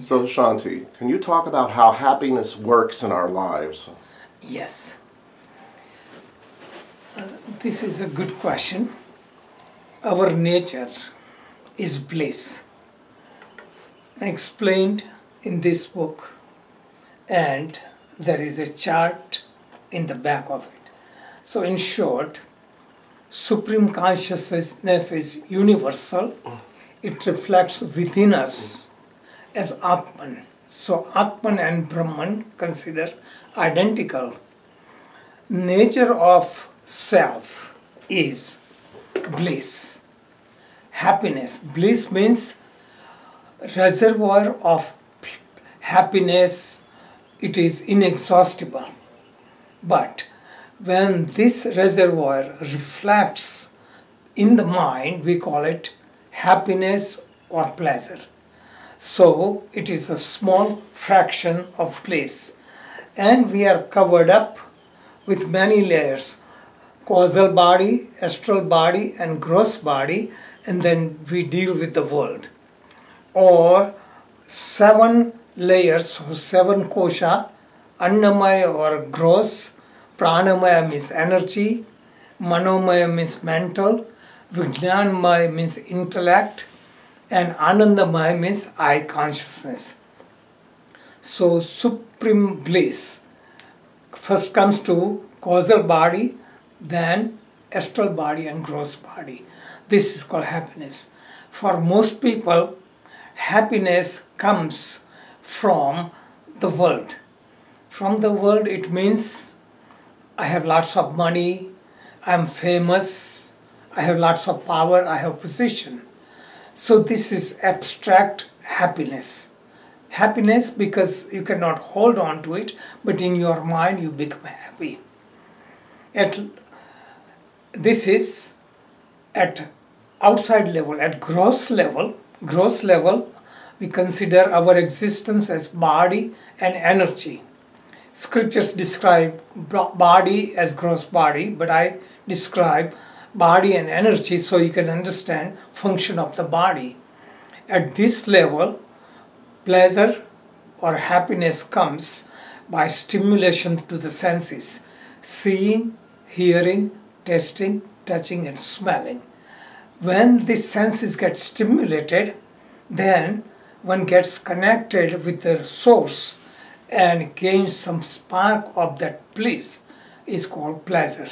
So, Shanti, can you talk about how happiness works in our lives? Yes, this is a good question. Our nature is bliss, explained in this book, and there is a chart in the back of it. So, in short, Supreme Consciousness is universal, it reflects within us as Atman. So, Atman and Brahman consider identical. Nature of self is bliss, happiness. Bliss means reservoir of happiness, it is inexhaustible. But when this reservoir reflects in the mind, we call it happiness or pleasure. So it is a small fraction of bliss. And we are covered up with many layers: causal body, astral body, and gross body, and then we deal with the world. Or 7 layers, so 7 kosha, annamaya or gross, pranamaya means energy, manomaya means mental, vijnanmaya means intellect, and anandamaya means I consciousness. So supreme bliss first comes to causal body, then astral body and gross body. This is called happiness. For most people, happiness comes from the world. From the world, it means I have lots of money, I am famous, I have lots of power, I have position. So this is abstract happiness. Happiness because you cannot hold on to it, but in your mind you become happy. This is at outside level. At gross level, we consider our existence as body and energy. Scriptures describe body as gross body, but I describe body and energy so you can understand function of the body. At this level, pleasure or happiness comes by stimulation to the senses: seeing, hearing, tasting, touching, and smelling. When these senses get stimulated, then one gets connected with the source and gains some spark of that bliss is called pleasure.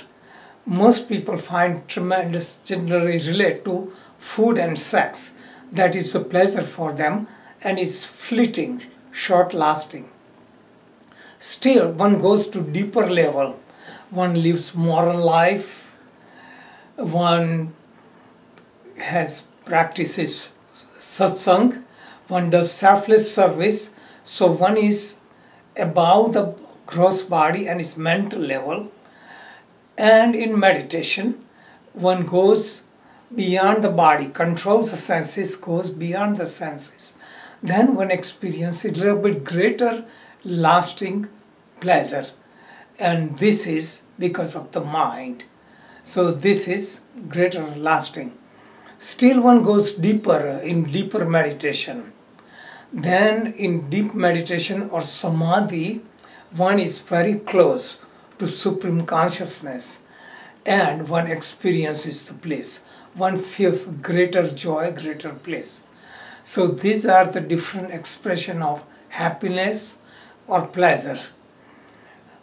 Most people find tremendous, generally relate to food and sex. That is the pleasure for them and is fleeting, short lasting. Still, one goes to deeper level. One lives moral life. One has practices satsang. One does selfless service. So one is above the gross body and its mental level. And in meditation, one goes beyond the body, controls the senses, goes beyond the senses. Then one experiences a little bit greater lasting pleasure. And this is because of the mind. So this is greater lasting. Still one goes deeper in deeper meditation. Then in deep meditation or samadhi, one is very close to supreme consciousness and one experiences the bliss. One feels greater joy, greater bliss. So these are the different expression of happiness or pleasure.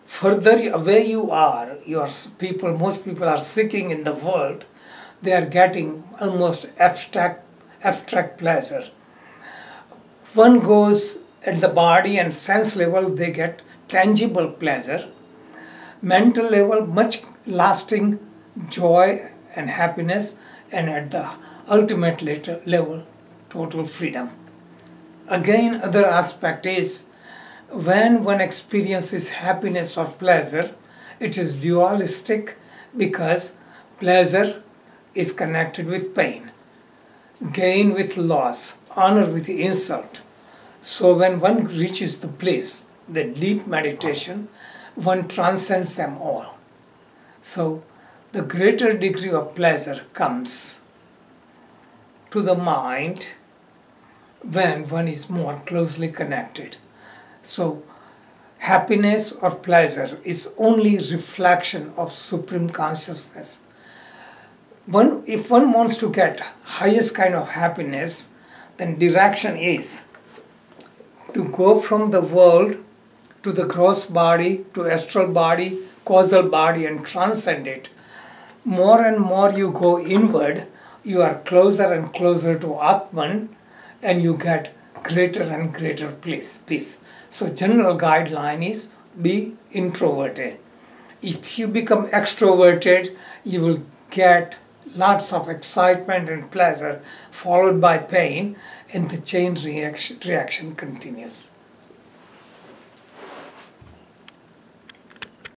Further away you are, most people are seeking in the world, they are getting almost abstract pleasure. One goes at the body and sense level, they get tangible pleasure. Mental level, much lasting joy and happiness, and at the ultimate level, total freedom. Again, other aspect is when one experiences happiness or pleasure, it is dualistic because pleasure is connected with pain, gain with loss, honor with insult. So when one reaches the bliss, the deep meditation, one transcends them all. So the greater degree of pleasure comes to the mind when one is more closely connected. So happiness or pleasure is only reflection of supreme consciousness. If one wants to get highest kind of happiness, then direction is to go from the world to the gross body, to astral body, causal body, and transcend it. More and more you go inward, you are closer and closer to Atman, and you get greater and greater peace. So general guideline is be introverted. If you become extroverted, you will get lots of excitement and pleasure followed by pain, and the chain reaction continues.